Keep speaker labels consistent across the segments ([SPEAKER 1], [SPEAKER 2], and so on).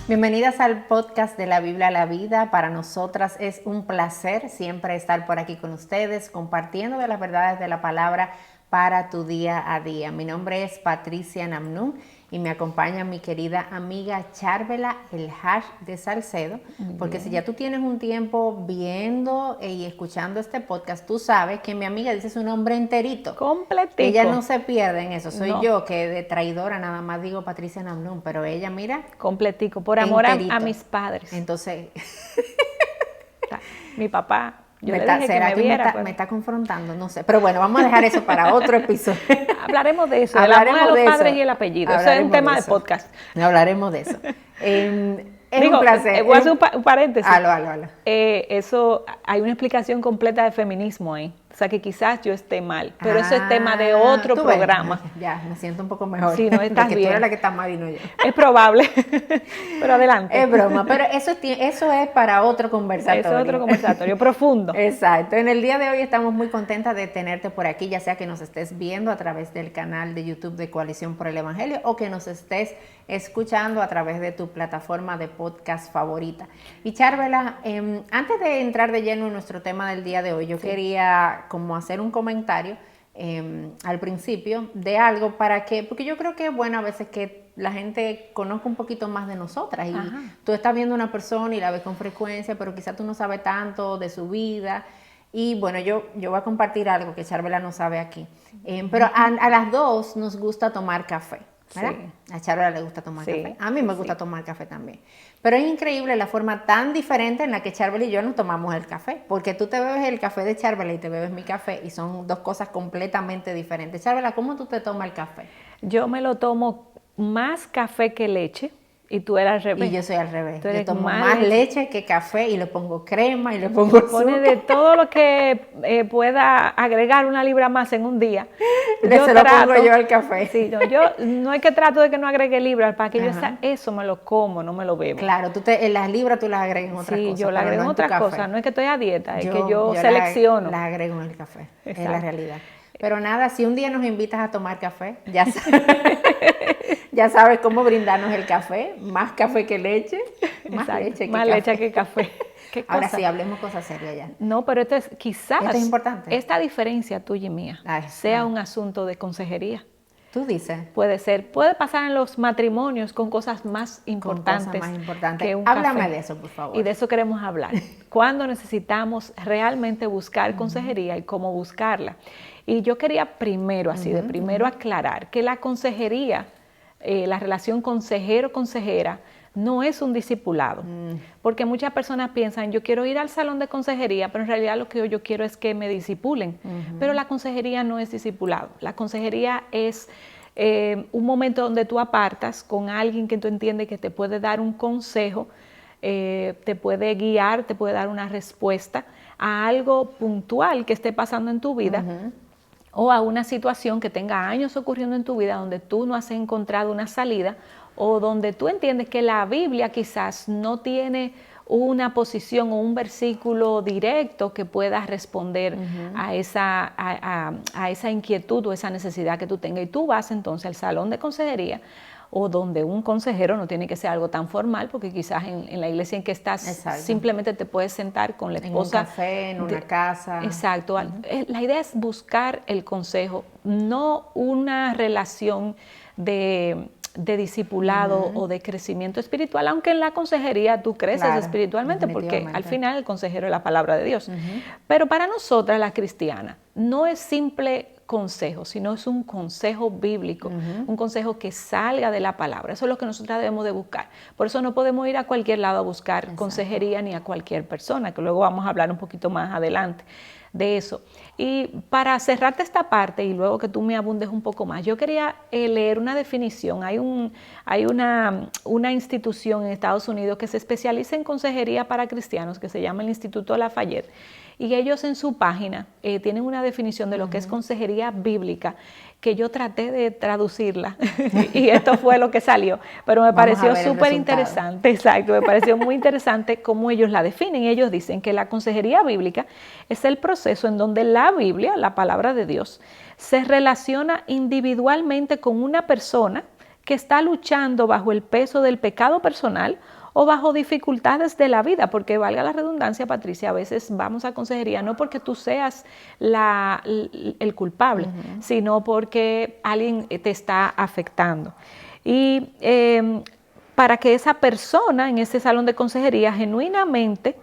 [SPEAKER 1] Bienvenidas al podcast de la Biblia a la Vida. Para nosotras es un placer siempre estar por aquí con ustedes, compartiendo de las verdades de la palabra para tu día a día. Mi nombre es Patricia Namnum y me acompaña mi querida amiga Charvela El Hash de Salcedo, porque si ya tú tienes un tiempo viendo y escuchando este podcast, tú sabes que mi amiga dice su nombre enterito.
[SPEAKER 2] Completico.
[SPEAKER 1] Ella no se pierde en eso. Soy
[SPEAKER 2] No.
[SPEAKER 1] yo que de traidora nada más digo Patricia Namnum, pero ella, mira,
[SPEAKER 2] Completico, por amor a
[SPEAKER 1] enterito.
[SPEAKER 2] mis padres.
[SPEAKER 1] Entonces,
[SPEAKER 2] Mi papá, yo
[SPEAKER 1] me
[SPEAKER 2] le
[SPEAKER 1] está-
[SPEAKER 2] dije
[SPEAKER 1] ¿será
[SPEAKER 2] que me viera.
[SPEAKER 1] me está confrontando? No sé. Pero bueno, vamos a dejar eso para otro episodio.
[SPEAKER 2] Hablaremos de eso, el
[SPEAKER 1] Hablaremos
[SPEAKER 2] amor a
[SPEAKER 1] de
[SPEAKER 2] los
[SPEAKER 1] eso.
[SPEAKER 2] padres y el apellido. Eso es
[SPEAKER 1] Hablaremos
[SPEAKER 2] un tema de
[SPEAKER 1] eso.
[SPEAKER 2] podcast.
[SPEAKER 1] Hablaremos de eso. Es
[SPEAKER 2] Digo,
[SPEAKER 1] un placer.
[SPEAKER 2] voy a hacer un paréntesis.
[SPEAKER 1] Halo.
[SPEAKER 2] Eso, hay una explicación completa de feminismo ahí. O sea, que quizás yo esté mal, pero eso es tema de otro
[SPEAKER 1] ¿tú ves?
[SPEAKER 2] programa.
[SPEAKER 1] Ya, me siento un poco mejor.
[SPEAKER 2] Sí, no, estás
[SPEAKER 1] porque
[SPEAKER 2] bien.
[SPEAKER 1] tú eres la que está mal y no yo.
[SPEAKER 2] Es probable, pero adelante.
[SPEAKER 1] Es broma, pero eso es para otro conversatorio.
[SPEAKER 2] Eso es otro conversatorio profundo.
[SPEAKER 1] Exacto. En el día de hoy estamos muy contentas de tenerte por aquí, ya sea que nos estés viendo a través del canal de YouTube de Coalición por el Evangelio o que nos estés escuchando a través de tu plataforma de podcast favorita. Y Charvela, antes de entrar de lleno en nuestro tema del día de hoy, yo quería como hacer un comentario al principio de algo porque yo creo que es bueno a veces que la gente conozca un poquito más de nosotras y tú estás viendo a una persona y la ves con frecuencia, pero quizás tú no sabes tanto de su vida. Y bueno, yo voy a compartir algo que Charvela no sabe aquí. Pero a las dos nos gusta tomar café, ¿verdad?
[SPEAKER 2] Sí.
[SPEAKER 1] A Charvela le gusta tomar
[SPEAKER 2] Sí,
[SPEAKER 1] café. A mí me gusta tomar café también. Pero es increíble la forma tan diferente en la que Charvela y yo nos tomamos el café. Porque tú te bebes el café de Charvela y te bebes mi café y son dos cosas completamente diferentes. Charvela, ¿cómo tú te tomas el café?
[SPEAKER 2] Yo me lo tomo más café que leche y tú eres al revés.
[SPEAKER 1] Y yo soy al revés.
[SPEAKER 2] Tú
[SPEAKER 1] Yo
[SPEAKER 2] eres
[SPEAKER 1] tomo
[SPEAKER 2] más
[SPEAKER 1] más leche que café y le pongo crema y le pongo azúcar.
[SPEAKER 2] Pone de todo lo que pueda agregar una libra más en un día.
[SPEAKER 1] Se lo pongo yo al café.
[SPEAKER 2] Sí, yo no es que trato de que no agregue libras, para que yo eso me lo como, no me lo bebo.
[SPEAKER 1] Claro, en las libras tú las agregas en otras
[SPEAKER 2] Sí,
[SPEAKER 1] cosas.
[SPEAKER 2] yo la
[SPEAKER 1] pero
[SPEAKER 2] agrego
[SPEAKER 1] no
[SPEAKER 2] en
[SPEAKER 1] en tu
[SPEAKER 2] otras
[SPEAKER 1] café.
[SPEAKER 2] cosas, no es que estoy a dieta, es que yo selecciono.
[SPEAKER 1] Las agrego en el café, es la
[SPEAKER 2] Exacto.
[SPEAKER 1] realidad. Pero nada, si un día nos invitas a tomar café, ya sabes cómo brindarnos el café, más café que leche, más
[SPEAKER 2] Exacto,
[SPEAKER 1] leche que
[SPEAKER 2] más
[SPEAKER 1] café.
[SPEAKER 2] leche que café. ¿Qué
[SPEAKER 1] Ahora
[SPEAKER 2] cosa?
[SPEAKER 1] sí, hablemos cosas serias ya.
[SPEAKER 2] No, pero esto es quizás
[SPEAKER 1] Esto es importante.
[SPEAKER 2] esta diferencia tuya y mía sea un asunto de consejería.
[SPEAKER 1] Tú dices.
[SPEAKER 2] Puede ser, puede pasar en los matrimonios con cosas más importantes.
[SPEAKER 1] Con cosas más importantes.
[SPEAKER 2] Que un
[SPEAKER 1] Háblame
[SPEAKER 2] café.
[SPEAKER 1] de eso, por favor.
[SPEAKER 2] Y de eso queremos hablar. Cuando necesitamos realmente buscar consejería y cómo buscarla. Y yo quería primero, de primero aclarar que la consejería, la relación consejero-consejera, no es un discipulado. Porque muchas personas piensan, yo quiero ir al salón de consejería, pero en realidad lo que yo quiero es que me discipulen. Pero la consejería no es discipulado. La consejería es un momento donde tú apartas con alguien que tú entiendes que te puede dar un consejo, te puede guiar, te puede dar una respuesta a algo puntual que esté pasando en tu vida. O a una situación que tenga años ocurriendo en tu vida donde tú no has encontrado una salida o donde tú entiendes que la Biblia quizás no tiene una posición o un versículo directo que pueda responder a esa inquietud o esa necesidad que tú tengas. Y tú vas entonces al salón de consejería o donde un consejero, no tiene que ser algo tan formal, porque quizás en la iglesia en que estás simplemente te puedes sentar con la esposa.
[SPEAKER 1] En un café, en una casa.
[SPEAKER 2] Exacto. La idea es buscar el consejo, no una relación de discipulado o de crecimiento espiritual, aunque en la consejería tú creces espiritualmente, porque al final el consejero es la palabra de Dios. Pero para nosotras, las cristianas, no es simple consejo, sino es un consejo bíblico, un consejo que salga de la palabra. Eso es lo que nosotros debemos de buscar. Por eso no podemos ir a cualquier lado a buscar consejería ni a cualquier persona, que luego vamos a hablar un poquito más adelante de eso. Y para cerrarte esta parte y luego que tú me abundes un poco más, yo quería leer una definición. Hay una institución en Estados Unidos que se especializa en consejería para cristianos, que se llama el Instituto Lafayette, y ellos en su página tienen una definición de lo que es consejería bíblica, que yo traté de traducirla y esto fue lo que salió, pero me pareció súper interesante, me pareció muy interesante cómo ellos la definen. Ellos dicen que la consejería bíblica es el proceso en donde la Biblia, la palabra de Dios, se relaciona individualmente con una persona que está luchando bajo el peso del pecado personal o bajo dificultades de la vida, porque valga la redundancia, Patricia, a veces vamos a consejería no porque tú seas el culpable, sino porque alguien te está afectando. Y para que esa persona en ese salón de consejería genuinamente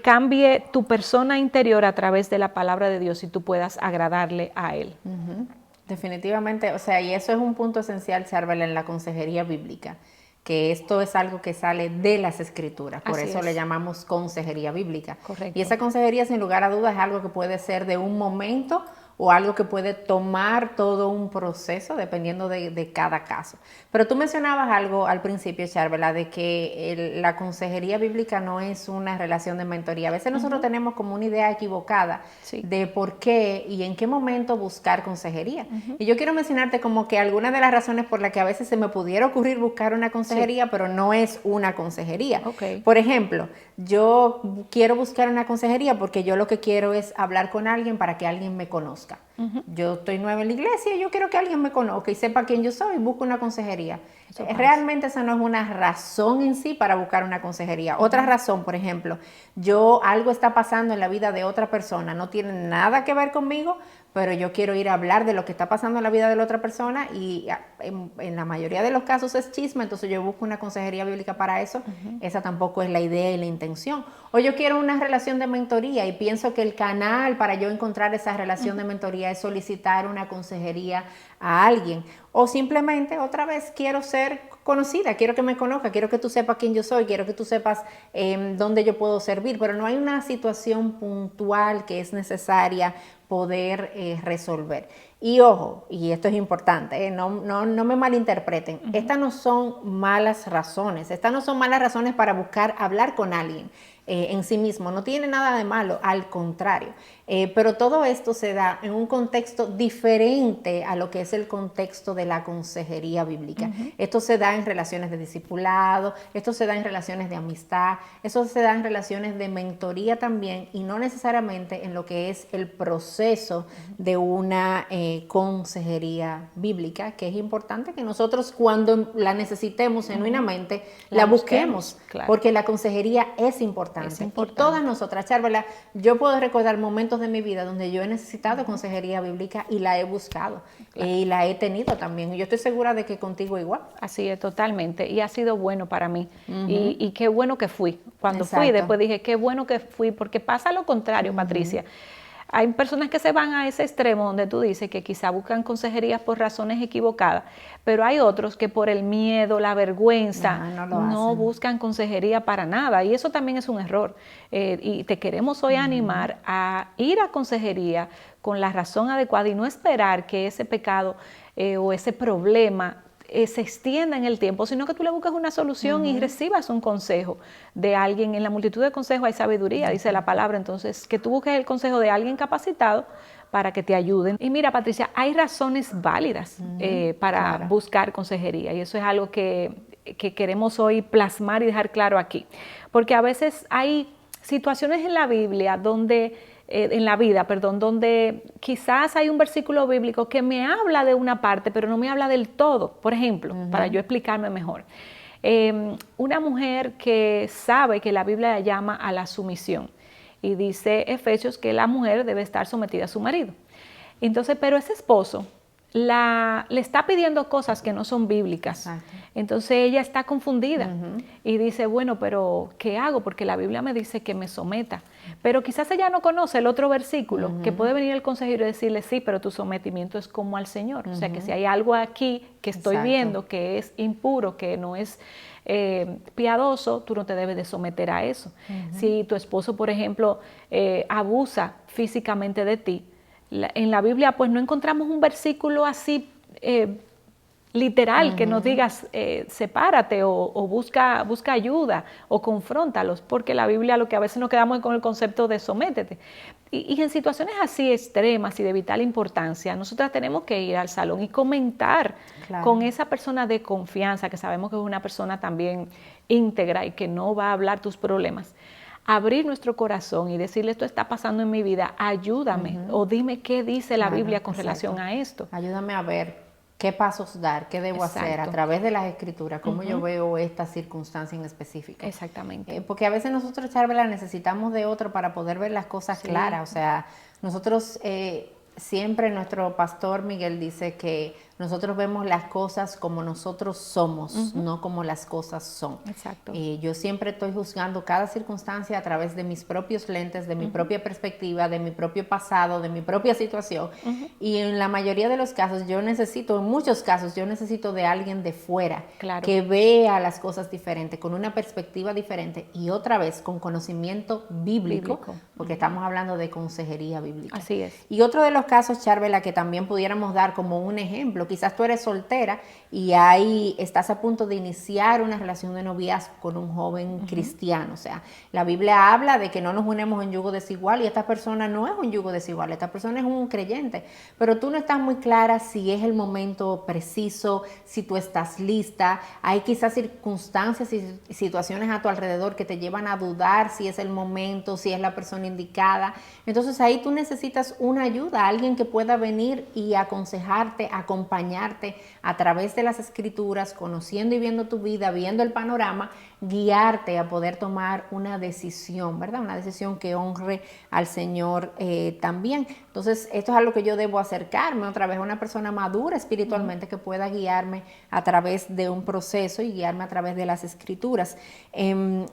[SPEAKER 2] cambie tu persona interior a través de la palabra de Dios y tú puedas agradarle a Él.
[SPEAKER 1] Definitivamente, o sea, y eso es un punto esencial, Charbel, en la consejería bíblica, que esto es algo que sale de las Escrituras, por eso le llamamos consejería bíblica.
[SPEAKER 2] Correcto.
[SPEAKER 1] Y esa consejería, sin lugar a dudas, es algo que puede ser de un momento o algo que puede tomar todo un proceso dependiendo de cada caso. Pero tú mencionabas algo al principio, Charbel, de que la consejería bíblica no es una relación de mentoría. A veces nosotros tenemos como una idea equivocada de por qué y en qué momento buscar consejería. Y yo quiero mencionarte como que algunas de las razones por las que a veces se me pudiera ocurrir buscar una consejería, pero no es una consejería. Por ejemplo, yo quiero buscar una consejería porque yo lo que quiero es hablar con alguien para que alguien me conozca. Yo estoy nueva en la iglesia y yo quiero que alguien me conozca y sepa quién yo soy y busco una consejería. Realmente esa no es una razón en sí para buscar una consejería. Otra razón, por ejemplo, algo está pasando en la vida de otra persona, no tiene nada que ver conmigo, pero yo quiero ir a hablar de lo que está pasando en la vida de la otra persona y en la mayoría de los casos es chisme, entonces yo busco una consejería bíblica para eso. Esa tampoco es la idea y la intención. O yo quiero una relación de mentoría y pienso que el canal para yo encontrar esa relación de mentoría es solicitar una consejería a alguien. O simplemente, otra vez, quiero ser conocida, quiero que me conozca, quiero que tú sepas quién yo soy, quiero que tú sepas dónde yo puedo servir, pero no hay una situación puntual que es necesaria poder resolver. Y ojo, y esto es importante, no me malinterpreten, estas no son malas razones, estas no son malas razones para buscar hablar con alguien en sí mismo, no tiene nada de malo, al contrario, pero todo esto se da en un contexto diferente a lo que es el contexto de la consejería bíblica. Esto se da en relaciones de discipulado, esto se da en relaciones de amistad, esto se da en relaciones de mentoría también y no necesariamente en lo que es el proceso de una consejería bíblica, que es importante que nosotros cuando la necesitemos genuinamente la busquemos, porque la consejería es importante. Y todas nosotras, Charbel, yo puedo recordar momentos de mi vida donde yo he necesitado consejería bíblica y la he buscado y la he tenido también. Y yo estoy segura de que contigo igual.
[SPEAKER 2] Así es, totalmente. Y ha sido bueno para mí. Y qué bueno que fui. Cuando fui, después dije, qué bueno que fui, porque pasa lo contrario, Patricia. Hay personas que se van a ese extremo donde tú dices que quizá buscan consejerías por razones equivocadas, pero hay otros que por el miedo, la vergüenza, no buscan consejería para nada, y eso también es un error. Y te queremos hoy animar a ir a consejería con la razón adecuada y no esperar que ese pecado o ese problema se extienda en el tiempo, sino que tú le busques una solución y recibas un consejo de alguien. En la multitud de consejos hay sabiduría, dice la palabra. Entonces, que tú busques el consejo de alguien capacitado para que te ayuden. Y mira, Patricia, hay razones válidas para buscar consejería, y eso es algo que queremos hoy plasmar y dejar claro aquí. Porque a veces hay situaciones en la Biblia donde donde quizás hay un versículo bíblico que me habla de una parte, pero no me habla del todo. Por ejemplo, para yo explicarme mejor, una mujer que sabe que la Biblia la llama a la sumisión, y dice Efesios que la mujer debe estar sometida a su marido. Entonces, pero ese esposo le está pidiendo cosas que no son bíblicas. Entonces ella está confundida y dice, bueno, pero ¿qué hago? Porque la Biblia me dice que me someta. Pero quizás ella no conoce el otro versículo, que puede venir el consejero y decirle, sí, pero tu sometimiento es como al Señor. O sea, que si hay algo aquí que estoy viendo que es impuro, que no es piadoso, tú no te debes de someter a eso. Si tu esposo, por ejemplo, abusa físicamente de ti, en la Biblia pues no encontramos un versículo así literal que nos digas sepárate o busca ayuda o confróntalos, porque la Biblia lo que a veces nos quedamos con el concepto de sométete. Y en situaciones así extremas y de vital importancia, nosotras tenemos que ir al salón y comentar con esa persona de confianza, que sabemos que es una persona también íntegra y que no va a hablar tus problemas. Abrir nuestro corazón y decirle, esto está pasando en mi vida, ayúdame, o dime qué dice la Biblia con relación a esto.
[SPEAKER 1] Ayúdame a ver ¿Qué pasos dar? ¿Qué debo hacer a través de las escrituras? ¿Cómo yo veo esta circunstancia en específico?
[SPEAKER 2] Exactamente.
[SPEAKER 1] Porque a veces nosotros, Charvela, necesitamos de otro para poder ver las cosas claras. O sea, nosotros siempre, nuestro pastor Miguel dice que nosotros vemos las cosas como nosotros somos, no como las cosas son.
[SPEAKER 2] Exacto.
[SPEAKER 1] Yo siempre estoy juzgando cada circunstancia a través de mis propios lentes, de mi propia perspectiva, de mi propio pasado, de mi propia situación. Y en la mayoría de los casos en muchos casos, yo necesito de alguien de fuera que vea las cosas diferentes, con una perspectiva diferente y otra vez con conocimiento bíblico. Porque estamos hablando de consejería bíblica.
[SPEAKER 2] Así es.
[SPEAKER 1] Y otro de los casos, Charvela, que también pudiéramos dar como un ejemplo, quizás tú eres soltera y ahí estás a punto de iniciar una relación de noviazgo con un joven cristiano. O sea, la Biblia habla de que no nos unemos en yugo desigual y esta persona no es un yugo desigual, esta persona es un creyente, pero tú no estás muy clara si es el momento preciso, si tú estás lista. Hay quizás circunstancias y situaciones a tu alrededor que te llevan a dudar si es el momento, si es la persona indicada. Entonces ahí tú necesitas una ayuda, alguien que pueda venir y aconsejarte, acompañarte a través de las escrituras, conociendo y viendo tu vida, viendo el panorama, guiarte a poder tomar una decisión, ¿verdad? Una decisión que honre al Señor también. Entonces, esto es a lo que yo debo acercarme otra vez a una persona madura espiritualmente que pueda guiarme a través de un proceso y guiarme a través de las escrituras.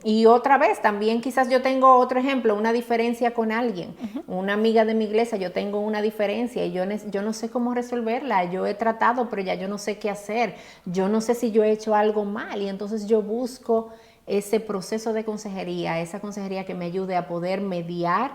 [SPEAKER 1] Y otra vez, también quizás yo tengo otro ejemplo, una diferencia con alguien, una amiga de mi iglesia, yo tengo una diferencia y yo no sé cómo resolverla, yo he tratado, pero ya yo no sé qué hacer, yo no sé si yo he hecho algo mal y entonces yo busco ese proceso de consejería, esa consejería que me ayude a poder mediar,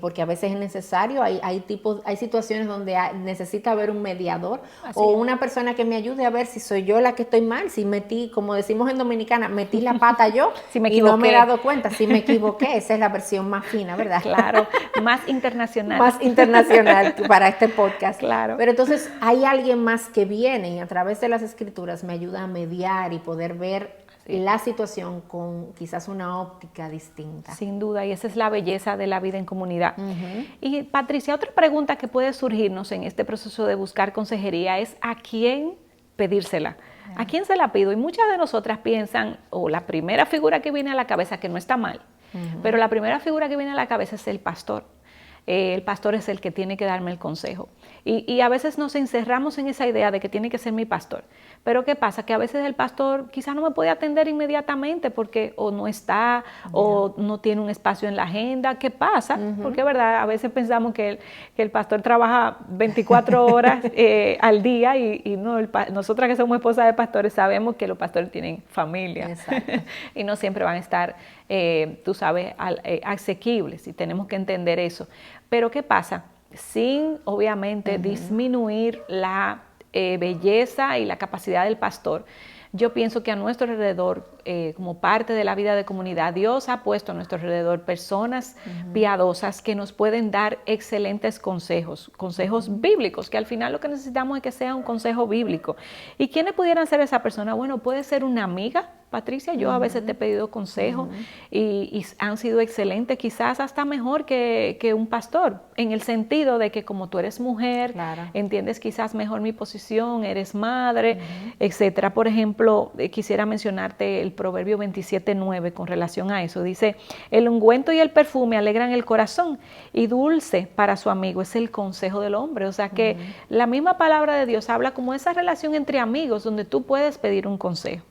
[SPEAKER 1] porque a veces es necesario, hay situaciones donde necesita haber un mediador o una persona que me ayude a ver si soy yo la que estoy mal, si metí, como decimos en Dominicana, metí la pata yo
[SPEAKER 2] si me
[SPEAKER 1] y no me he dado cuenta, si me equivoqué, esa es la versión más fina, ¿verdad?
[SPEAKER 2] Claro, más internacional.
[SPEAKER 1] Más internacional para este podcast.
[SPEAKER 2] Claro.
[SPEAKER 1] Pero entonces hay alguien más que viene y a través de las escrituras me ayuda a mediar y poder ver la situación con quizás una óptica distinta.
[SPEAKER 2] Sin duda, y esa es la belleza de la vida en comunidad. Y Patricia, otra pregunta que puede surgirnos en este proceso de buscar consejería es ¿a quién pedírsela? ¿A quién se la pido? Y muchas de nosotras piensan, la primera figura que viene a la cabeza, que no está mal, pero la primera figura que viene a la cabeza es el pastor. El pastor es el que tiene que darme el consejo. Y a veces nos encerramos en esa idea de que tiene que ser mi pastor. Pero ¿qué pasa? Que a veces el pastor quizás no me puede atender inmediatamente porque o no está o no tiene un espacio en la agenda. ¿Qué pasa? Porque es verdad, a veces pensamos que el pastor trabaja 24 horas al día y no, nosotras que somos esposas de pastores sabemos que los pastores tienen familia.
[SPEAKER 1] Exacto.
[SPEAKER 2] Y no siempre van a estar, tú sabes, asequibles y tenemos que entender eso. Pero ¿qué pasa? Sin, obviamente, disminuir la belleza y la capacidad del pastor, yo pienso que a nuestro alrededor, como parte de la vida de comunidad, Dios ha puesto a nuestro alrededor personas piadosas que nos pueden dar excelentes consejos bíblicos, que al final lo que necesitamos es que sea un consejo bíblico. ¿Y quiénes pudieran ser esa persona? Bueno, puede ser una amiga, Patricia, yo a veces te he pedido consejo y han sido excelentes, quizás hasta mejor que un pastor, en el sentido de que como tú eres mujer, entiendes quizás mejor mi posición, eres madre, etcétera. Por ejemplo, quisiera mencionarte el Proverbio 27:9 con relación a eso. Dice, el ungüento y el perfume alegran el corazón y dulce para su amigo es el consejo del hombre. O sea que la misma palabra de Dios habla como esa relación entre amigos donde tú puedes pedir un consejo.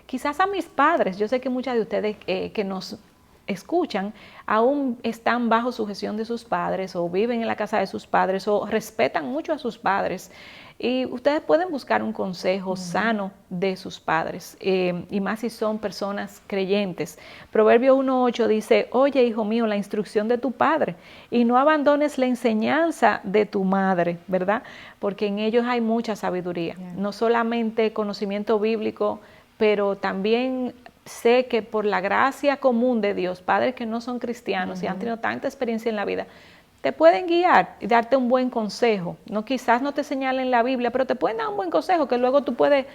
[SPEAKER 2] Quizás a mis padres, yo sé que muchas de ustedes que nos escuchan aún están bajo sujeción de sus padres o viven en la casa de sus padres o respetan mucho a sus padres y ustedes pueden buscar un consejo sano de sus padres y más si son personas creyentes. Proverbio 1:8 dice, oye hijo mío la instrucción de tu padre y no abandones la enseñanza de tu madre, ¿verdad? Porque en ellos hay mucha sabiduría, no solamente conocimiento bíblico, pero también sé que por la gracia común de Dios, padres que no son cristianos y han tenido tanta experiencia en la vida, te pueden guiar y darte un buen consejo. Quizás no te señalen la Biblia, pero te pueden dar un buen consejo que luego tú puedes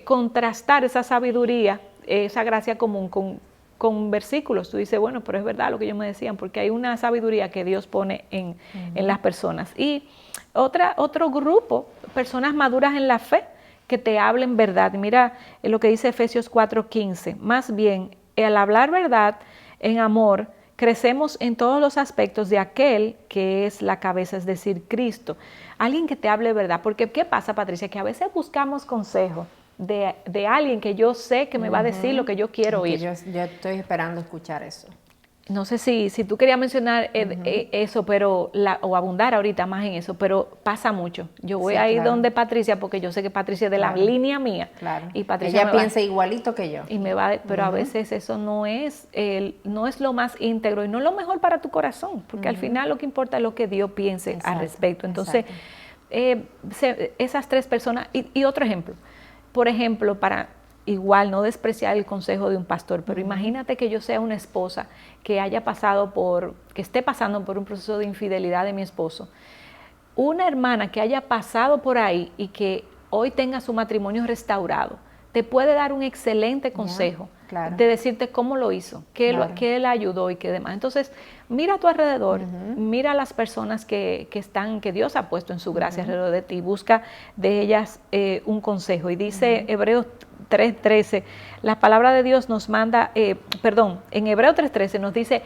[SPEAKER 2] contrastar esa sabiduría, esa gracia común con versículos. Tú dices, bueno, pero es verdad lo que ellos me decían, porque hay una sabiduría que Dios pone en las personas. Y otro grupo, personas maduras en la fe, que te hablen verdad. Mira lo que dice Efesios 4:15. Más bien, al hablar verdad en amor, crecemos en todos los aspectos de aquel que es la cabeza, es decir, Cristo. Alguien que te hable verdad. Porque, ¿qué pasa, Patricia? Que a veces buscamos consejo de alguien que yo sé que me va a decir lo que yo quiero oír.
[SPEAKER 1] Yo estoy esperando escuchar eso.
[SPEAKER 2] No sé si tú querías mencionar eso, pero o abundar ahorita más en eso, pero pasa mucho. Yo voy a ir donde Patricia, porque yo sé que Patricia es de la línea mía.
[SPEAKER 1] Claro.
[SPEAKER 2] Y Patricia
[SPEAKER 1] ella piensa igualito que yo.
[SPEAKER 2] Y pero a veces eso no es lo más íntegro y no es lo mejor para tu corazón, porque al final lo que importa es lo que Dios piense al respecto. Entonces, esas tres personas, y otro ejemplo, por ejemplo, para igual no despreciar el consejo de un pastor, pero imagínate que yo sea una esposa que esté pasando por un proceso de infidelidad de mi esposo, una hermana que haya pasado por ahí y que hoy tenga su matrimonio restaurado, te puede dar un excelente consejo de decirte cómo lo hizo, qué le ayudó y qué demás. Entonces, mira a tu alrededor, mira a las personas que Dios ha puesto en su gracia alrededor de ti, busca de ellas un consejo. Y dice Hebreos 3:13, la palabra de Dios nos manda, en Hebreos 3:13 nos dice,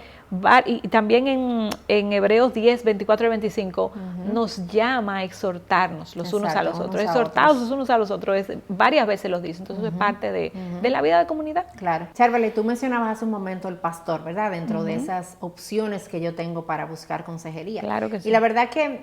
[SPEAKER 2] y también en Hebreos 10:24 y 25, nos llama a exhortarnos los unos a los otros, exhortados los unos a los otros, varias veces los dice, entonces es parte de la vida de comunidad.
[SPEAKER 1] Claro. Charvely, tú mencionabas hace un momento el pastor, ¿verdad? Dentro de esas opciones que yo tengo para buscar consejería.
[SPEAKER 2] Claro que sí.
[SPEAKER 1] Y la verdad que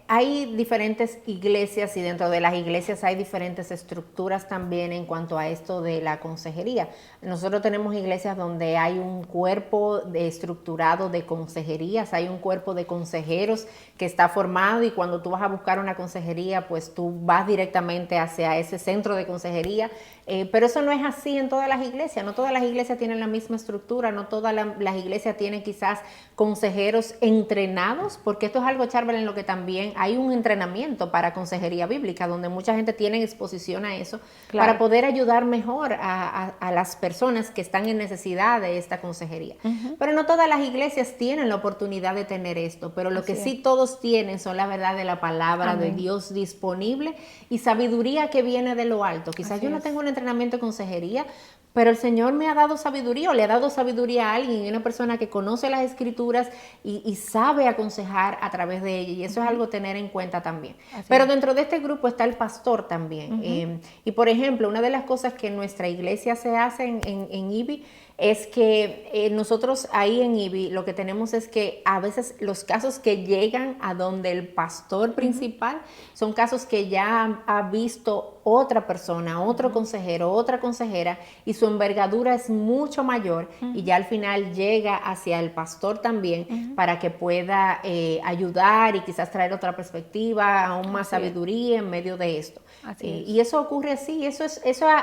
[SPEAKER 1] hay diferentes iglesias y dentro de las iglesias hay diferentes estructuras también en cuanto a esto de la consejería. Nosotros tenemos iglesias donde hay un cuerpo estructurado de consejerías, hay un cuerpo de consejeros que está formado y cuando tú vas a buscar una consejería, pues tú vas directamente hacia ese centro de consejería. Pero eso no es así en todas las iglesias, no todas las iglesias tienen la misma estructura, no todas las iglesias tienen quizás consejeros entrenados, porque esto es algo, Charvel, en lo que también hay un entrenamiento para consejería bíblica, donde mucha gente tiene exposición a eso, para poder ayudar mejor a las personas que están en necesidad de esta consejería. Pero no todas las iglesias tienen la oportunidad de tener esto, pero lo que sí todos tienen son la verdad de la palabra de Dios disponible y sabiduría que viene de lo alto. Quizás yo no tengo un entrenamiento de consejería, pero el Señor me ha dado sabiduría o le ha dado sabiduría a alguien, una persona que conoce las escrituras y sabe aconsejar a través de ella, y eso es algo a tener en cuenta también. Pero dentro de este grupo está el pastor también. Y por ejemplo, una de las cosas que en nuestra iglesia se hace en IBI es que nosotros ahí en IBI lo que tenemos es que a veces los casos que llegan a donde el pastor principal son casos que ya ha visto otra persona, otro consejero, otra consejera, y su envergadura es mucho mayor y ya al final llega hacia el pastor también para que pueda ayudar y quizás traer otra perspectiva, aún más sabiduría en medio de esto. Y eso ocurre así, eso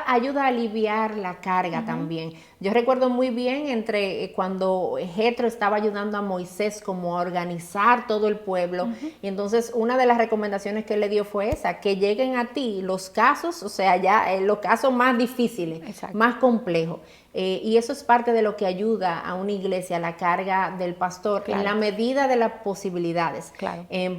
[SPEAKER 1] ayuda a aliviar la carga también. Yo recuerdo muy bien cuando Jetro estaba ayudando a Moisés como a organizar todo el pueblo, y entonces una de las recomendaciones que él le dio fue esa, que lleguen a ti los casos, o sea, ya los casos más difíciles, más complejos. Y eso es parte de lo que ayuda a una iglesia, la carga del pastor, en la medida de las posibilidades.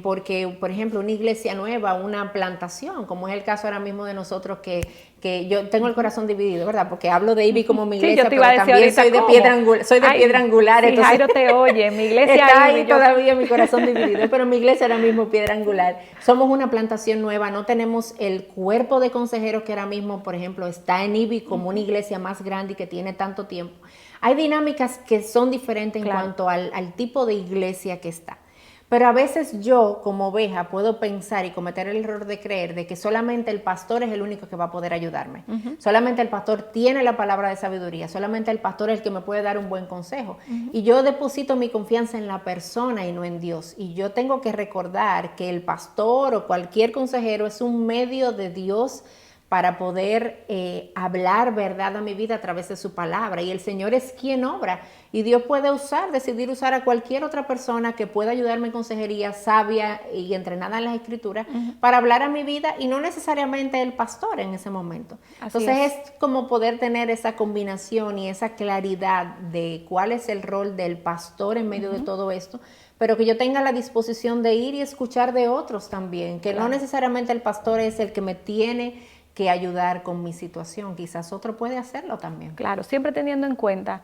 [SPEAKER 1] Porque, por ejemplo, una iglesia nueva, una plantación, como es el caso ahora mismo de nosotros, que yo tengo el corazón dividido, ¿verdad? Porque hablo de IBI como mi iglesia, pero también soy de piedra angular.
[SPEAKER 2] Si Jairo te oye, mi iglesia
[SPEAKER 1] está ahí todavía mi corazón dividido, pero mi iglesia ahora mismo piedra angular. Somos una plantación nueva, no tenemos el cuerpo de consejeros que ahora mismo, por ejemplo, está en IBI como una iglesia más grande y que tiene tanto tiempo. Hay dinámicas que son diferentes en cuanto al tipo de iglesia que está. Pero a veces yo, como oveja, puedo pensar y cometer el error de creer de que solamente el pastor es el único que va a poder ayudarme. Solamente el pastor tiene la palabra de sabiduría, solamente el pastor es el que me puede dar un buen consejo. Y yo deposito mi confianza en la persona y no en Dios. Y yo tengo que recordar que el pastor o cualquier consejero es un medio de Dios para poder hablar verdad a mi vida a través de su palabra. Y el Señor es quien obra. Y Dios puede decidir usar a cualquier otra persona que pueda ayudarme en consejería sabia y entrenada en las Escrituras para hablar a mi vida, y no necesariamente el pastor en ese momento. Entonces es como poder tener esa combinación y esa claridad de cuál es el rol del pastor en medio de todo esto, pero que yo tenga la disposición de ir y escuchar de otros también, que no necesariamente el pastor es el que me tiene que ayudar con mi situación. Quizás otro puede hacerlo también.
[SPEAKER 2] Claro, siempre teniendo en cuenta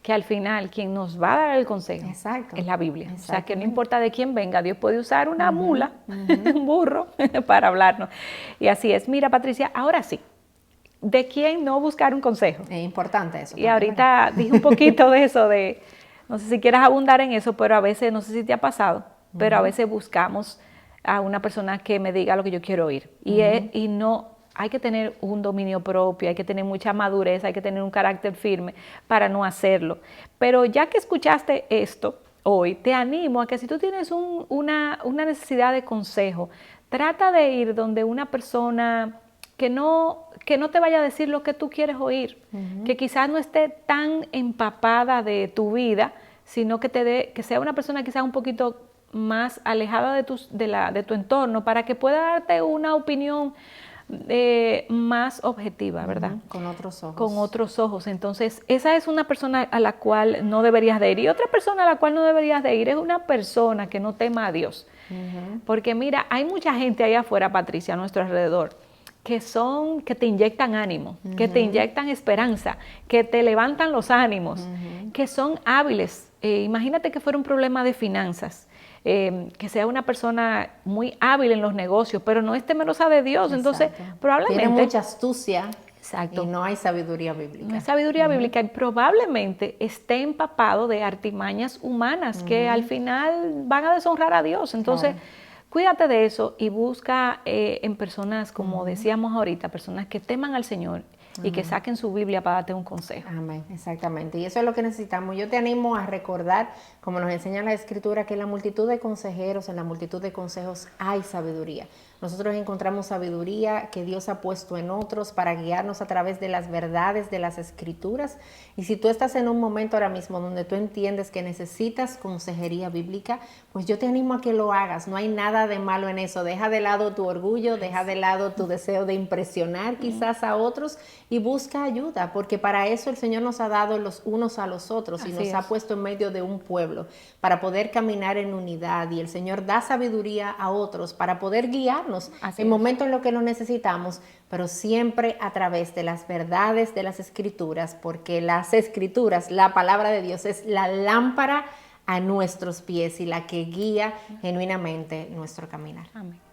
[SPEAKER 2] que al final quien nos va a dar el consejo es la Biblia. O sea, que no importa de quién venga, Dios puede usar una mula, un burro, para hablarnos. Y así es. Mira, Patricia, ahora sí, ¿de quién no buscar un consejo?
[SPEAKER 1] Es importante eso.
[SPEAKER 2] Y ahorita dije un poquito de eso, no sé si quieras abundar en eso, pero a veces, no sé si te ha pasado, pero a veces buscamos a una persona que me diga lo que yo quiero oír. Y no... Hay que tener un dominio propio, hay que tener mucha madurez, hay que tener un carácter firme para no hacerlo. Pero ya que escuchaste esto hoy, te animo a que si tú tienes una necesidad de consejo, trata de ir donde una persona que no te vaya a decir lo que tú quieres oír, que quizás no esté tan empapada de tu vida, sino que sea una persona quizás un poquito más alejada de tu entorno para que pueda darte una opinión más objetiva, ¿verdad?
[SPEAKER 1] Con otros ojos.
[SPEAKER 2] Con otros ojos. Entonces, esa es una persona a la cual no deberías de ir. Y otra persona a la cual no deberías de ir es una persona que no tema a Dios. Porque mira, hay mucha gente allá afuera, Patricia, a nuestro alrededor, que te inyectan ánimo, que te inyectan esperanza, que te levantan los ánimos, que son hábiles. Imagínate que fuera un problema de finanzas. Que sea una persona muy hábil en los negocios, pero no es temerosa de Dios. Exacto. Entonces, probablemente...
[SPEAKER 1] Tiene mucha astucia.
[SPEAKER 2] Exacto.
[SPEAKER 1] Y no hay sabiduría bíblica.
[SPEAKER 2] No hay sabiduría bíblica y probablemente esté empapado de artimañas humanas que al final van a deshonrar a Dios. Entonces, cuídate de eso y busca en personas, como decíamos ahorita, personas que teman al Señor y que saquen su Biblia para darte un consejo.
[SPEAKER 1] Amén, exactamente. Y eso es lo que necesitamos. Yo te animo a recordar, como nos enseña la Escritura, que en la multitud de consejeros, en la multitud de consejos hay sabiduría. Nosotros encontramos sabiduría que Dios ha puesto en otros para guiarnos a través de las verdades de las Escrituras. Y si tú estás en un momento ahora mismo donde tú entiendes que necesitas consejería bíblica, pues yo te animo a que lo hagas. No hay nada de malo en eso. Deja de lado tu orgullo, deja de lado tu deseo de impresionar quizás a otros y busca ayuda, porque para eso el Señor nos ha dado los unos a los otros y nos ha puesto en medio de un pueblo para poder caminar en unidad, y el Señor da sabiduría a otros para poder guiarnos en momentos en los que lo necesitamos, pero siempre a través de las verdades de las Escrituras, porque las Escrituras, la palabra de Dios, es la lámpara a nuestros pies y la que guía genuinamente nuestro caminar.
[SPEAKER 2] Amén.